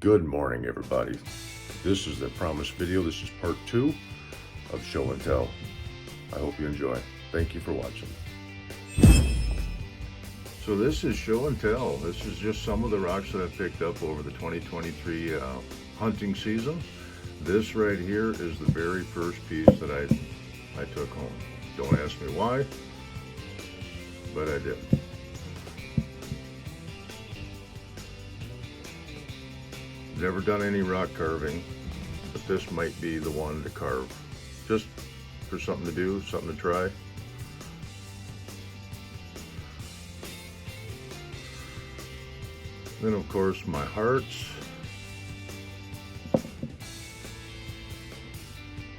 Good morning, everybody. This is the promised video. This is part 2 of show and tell. I hope you enjoy. Thank you for watching. So this is show and tell. This is just some of the rocks that I picked up over the 2023 hunting season. This right here is the very first piece that I took home. Don't ask me why, but I did. Never done any rock carving, but this might be the one to carve. Just for something to do, something to try. Then of course my hearts.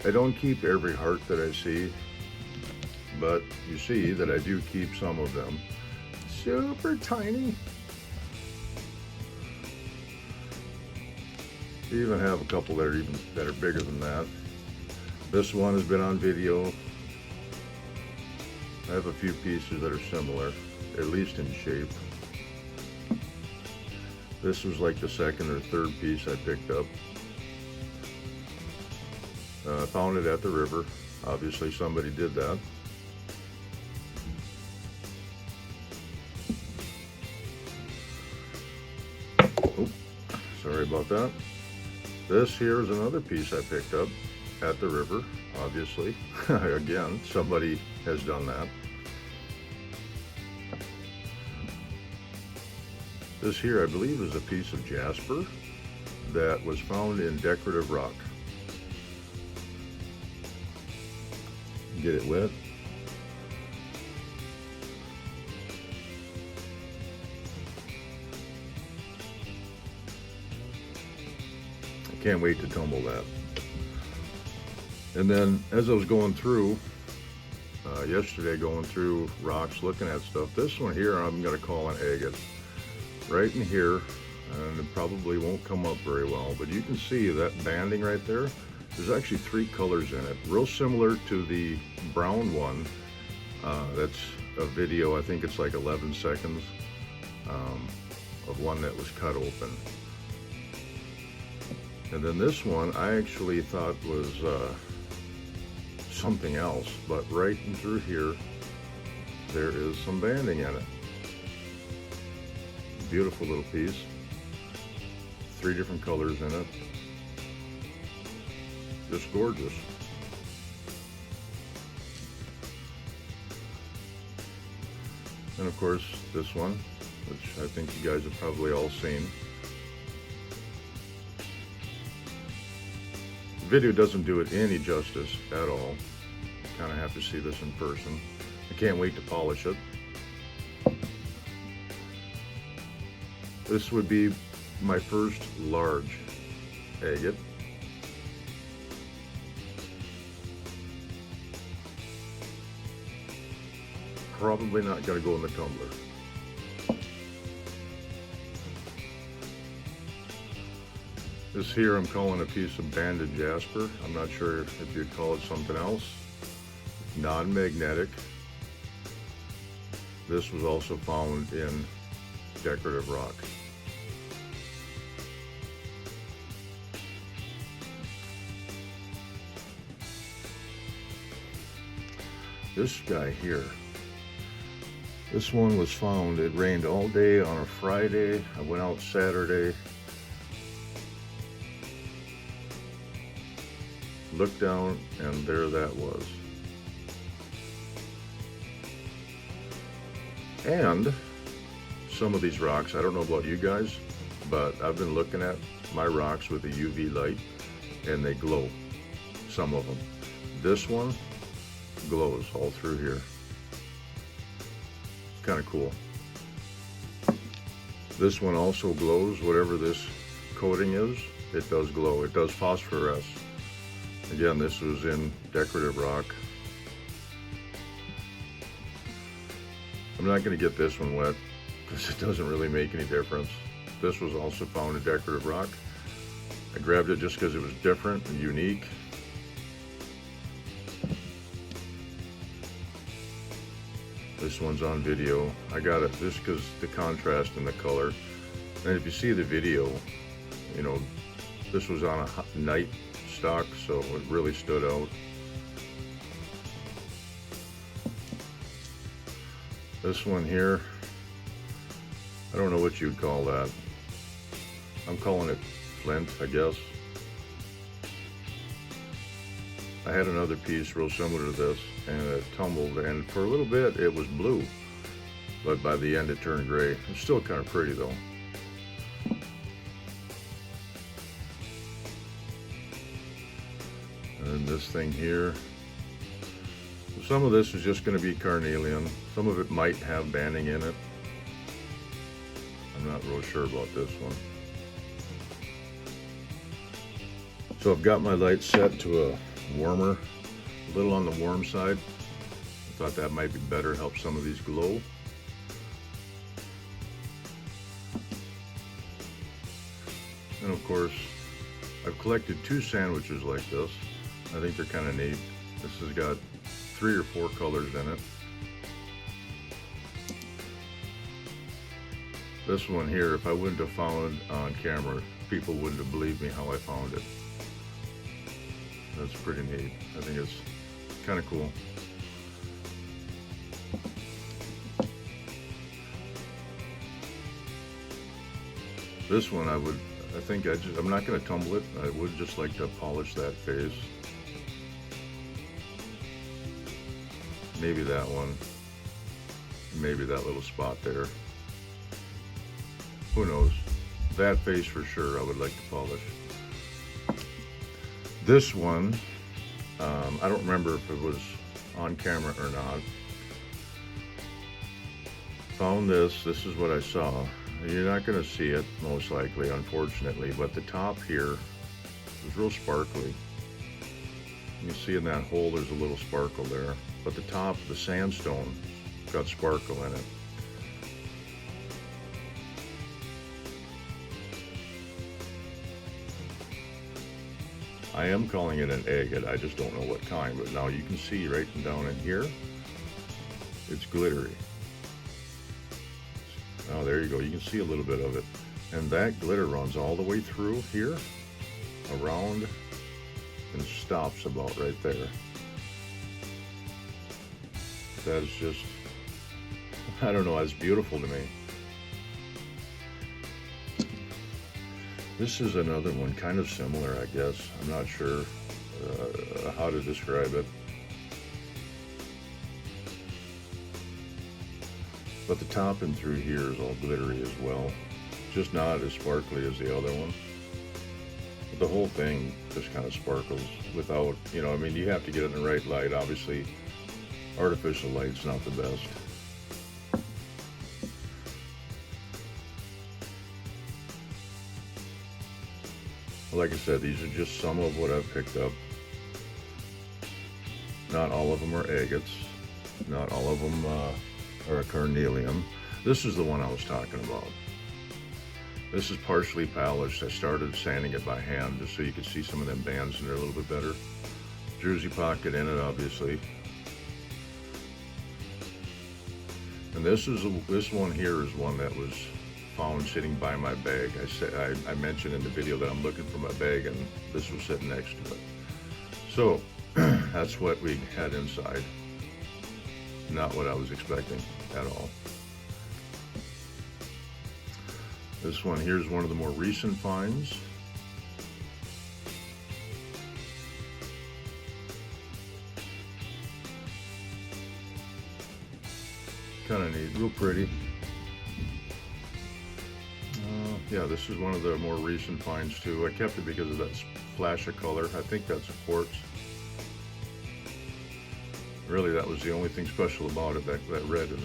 I don't keep every heart that I see, but you see that I do keep some of them. Super tiny. I even have a couple that are bigger than that. This one has been on video. I have a few pieces that are similar, at least in shape. This was like the second or third piece I picked up. I found it at the river. Obviously somebody did that. Oh, sorry about that. This here is another piece I picked up at the river, obviously. Again, somebody has done that. This here, I believe, is a piece of Jasper that was found in decorative rock. Get it wet. Can't wait to tumble that. And then as I was going through yesterday, going through rocks, looking at stuff, this one here I'm going to call an agate. Right in here, and it probably won't come up very well, but you can see that banding right there. There's actually 3 colors in it, real similar to the brown one. That's a video, I think it's like 11 seconds of one that was cut open. And then this one I actually thought was something else, but right in through here there is some banding in it. Beautiful little piece. 3 different colors in it. Just gorgeous. And of course this one, which I think you guys have probably all seen. Video doesn't do it any justice at all. You kind of have to see this in person. I can't wait to polish it. This would be my first large agate. Probably not going to go in the tumbler. This here I'm calling a piece of banded Jasper. I'm not sure if you'd call it something else. Non-magnetic. This was also found in decorative rock. This guy here, this one was found, it rained all day on a Friday. I went out Saturday. Looked down and there that was. And some of these rocks, I don't know about you guys, but I've been looking at my rocks with a UV light and they glow, some of them. This one glows all through here. It's kind of cool. This one also glows, whatever this coating is, it does glow. It does phosphoresce. Again, this was in decorative rock. I'm not going to get this one wet because it doesn't really make any difference. This was also found in decorative rock. I grabbed it just because it was different and unique. This one's on video. I got it just because the contrast and the color. And if you see the video, You know, this was on a night stock, so it really stood out. This one here, I don't know what you'd call that. I'm calling it flint, I guess. I had another piece real similar to this, and it tumbled, and for a little bit it was blue, but by the end it turned gray. It's still kind of pretty though. And this thing here, some of this is just going to be carnelian. Some of it might have banding in it. I'm not real sure about this one. So I've got my light set to a warmer, a little on the warm side. I thought that might be better, help some of these glow. And of course, I've collected 2 sandwiches like this. I think they're kind of neat. This has got 3 or 4 colors in it. This one here, if I wouldn't have found it on camera, people wouldn't have believed me how I found it. That's pretty neat. I think it's kind of cool. This one I'm not going to tumble it. I would just like to polish that face. Maybe that one. Maybe that little spot there. Who knows? That face for sure I would like to polish. This one, I don't remember if it was on camera or not. Found this. This is what I saw. You're not going to see it, most likely, unfortunately, but the top here is real sparkly. You can see in that hole there's a little sparkle there, but the top, the sandstone, got sparkle in it. I am calling it an agate, I just don't know what kind, but now you can see right down in here, it's glittery. Oh, there you go, you can see a little bit of it. And that glitter runs all the way through here, around, and stops about right there. That's just, I don't know, that's beautiful to me. This is another one, kind of similar, I guess. I'm not sure how to describe it. But the top and through here is all glittery as well. Just not as sparkly as the other one. But the whole thing just kind of sparkles without, you know, I mean, you have to get it in the right light. Obviously, artificial light's not the best. Like I said, these are just some of what I've picked up. Not all of them are agates. Not all of them are a carnelian. This is the one I was talking about. This is partially polished. I started sanding it by hand just so you could see some of them bands in there a little bit better. Jersey pocket in it, obviously. And this one here is one that was found sitting by my bag. I mentioned in the video that I'm looking for my bag, and this was sitting next to it. So that's what we had inside. Not what I was expecting at all. This one here is one of the more recent finds. Kind of neat, real pretty. Yeah, this is one of the more recent finds too. I kept it because of that flash of color. I think that's a quartz. Really, that was the only thing special about it, that red in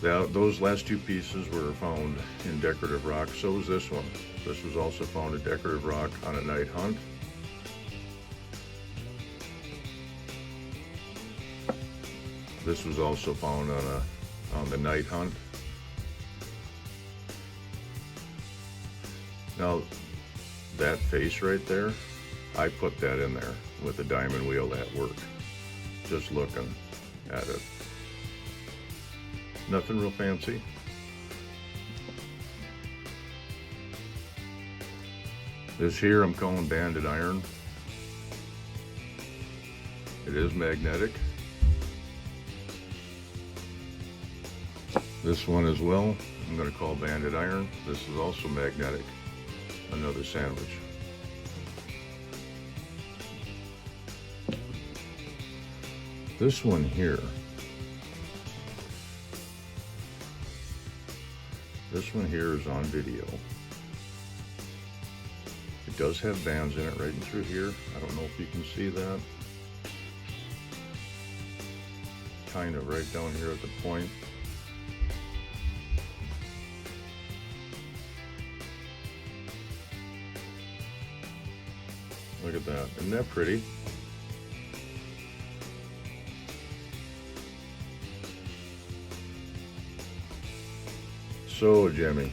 there. Those last 2 pieces were found in decorative rock. So was this one. This was also found in decorative rock on a night hunt. This was also found on the night hunt. Now, that face right there, I put that in there with a diamond wheel at work, just looking at it. Nothing real fancy. This here I'm calling banded iron. It is magnetic. This one as well, I'm going to call banded iron. This is also magnetic. Another sandwich. This one here, is on video. It does have bands in it right in through here. I don't know if you can see that. Kind of right down here at the point. Look at that. Isn't that pretty? So Jimmy.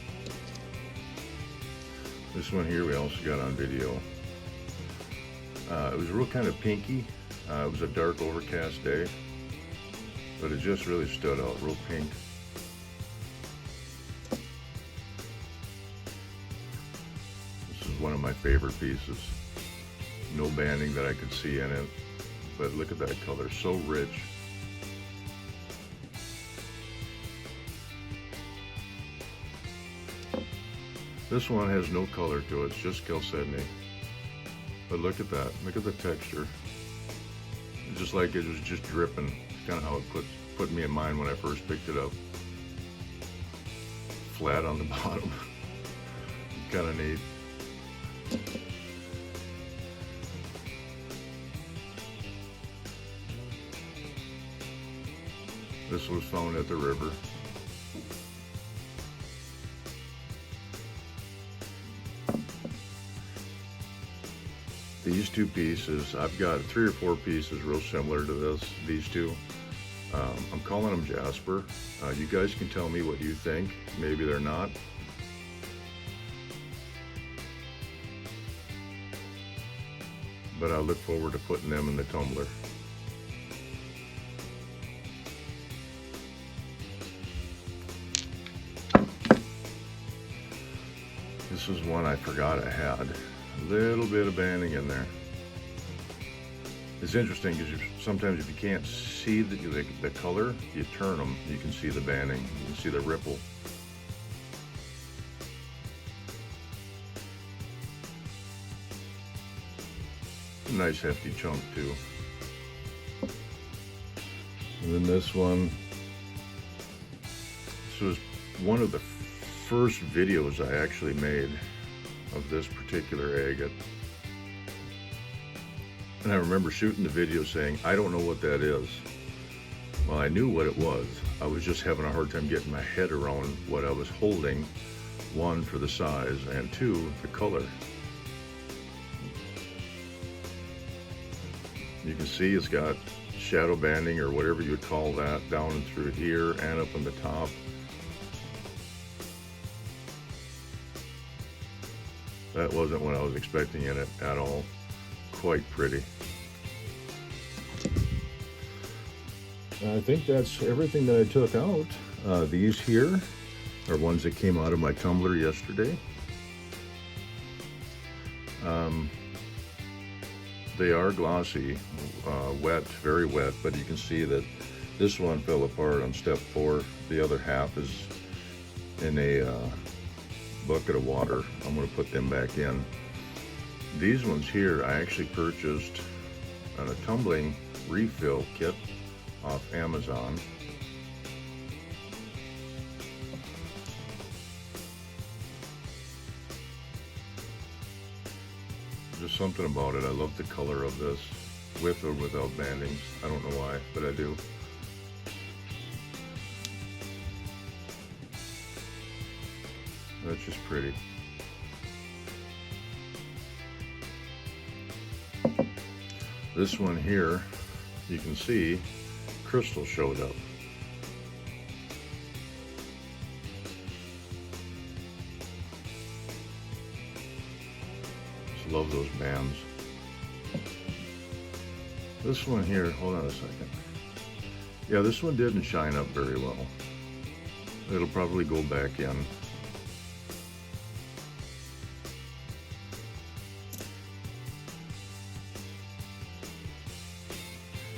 This one here we also got on video. It was real kind of pinky. It was a dark overcast day, but it just really stood out, real pink. This is one of my favorite pieces. No banding that I could see in it, but look at that color, so rich. This one has no color to it, it's just chalcedony. But look at that, look at the texture. It's just like it was just dripping. It's kind of how it put me in mind when I first picked it up. Flat on the bottom. Kind of neat. This was found at the river. These two pieces, I've got 3 or 4 pieces real similar to these two. I'm calling them Jasper. You guys can tell me what you think. Maybe they're not. But I look forward to putting them in the tumbler. This is one I forgot I had. A little bit of banding in there. It's interesting because sometimes if you can't see the color, you turn them, you can see the banding, you can see the ripple. A nice hefty chunk too. And then this one, this was one of the first videos I actually made of this particular agate. And I remember shooting the video saying, I don't know what that is. Well, I knew what it was. I was just having a hard time getting my head around what I was holding. 1, for the size, and 2, the color. You can see it's got shadow banding, or whatever you would call that, down and through here and up on the top. That wasn't what I was expecting in it at all. Quite pretty. I think that's everything that I took out. These here are ones that came out of my tumbler yesterday. They are glossy, wet, very wet, but you can see that this one fell apart on step 4. The other half is in a bucket of water. I'm going to put them back in. These ones here I actually purchased on a tumbling refill kit off Amazon. Just something about it. I love the color of this, with or without bandings. I don't know why, but I do. That's just pretty. This one here, you can see crystal showed up. Just love those bands. This one here, hold on a second. Yeah, this one didn't shine up very well. It'll probably go back in.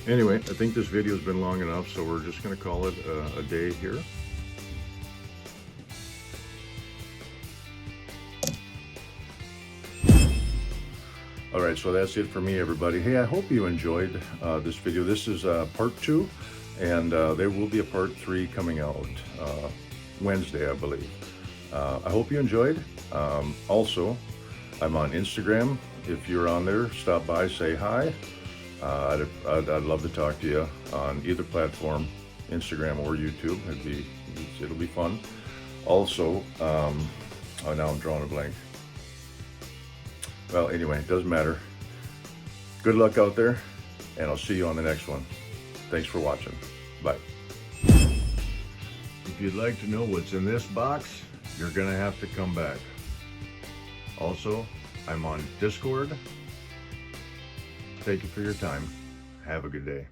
Anyway, I think this video has been long enough, so we're just going to call it a day here. All right, so that's it for me, everybody. Hey, I hope you enjoyed this video. This is part 2, and there will be a part 3 coming out Wednesday, I believe. I hope you enjoyed. Also, I'm on Instagram. If you're on there, stop by, say hi. I'd love to talk to you on either platform, Instagram or YouTube. It'll be fun. Also, oh, now I'm drawing a blank. Well, anyway, it doesn't matter. Good luck out there, and I'll see you on the next one. Thanks for watching. Bye. If you'd like to know what's in this box, you're gonna have to come back. Also, I'm on Discord. Thank you for your time. Have a good day.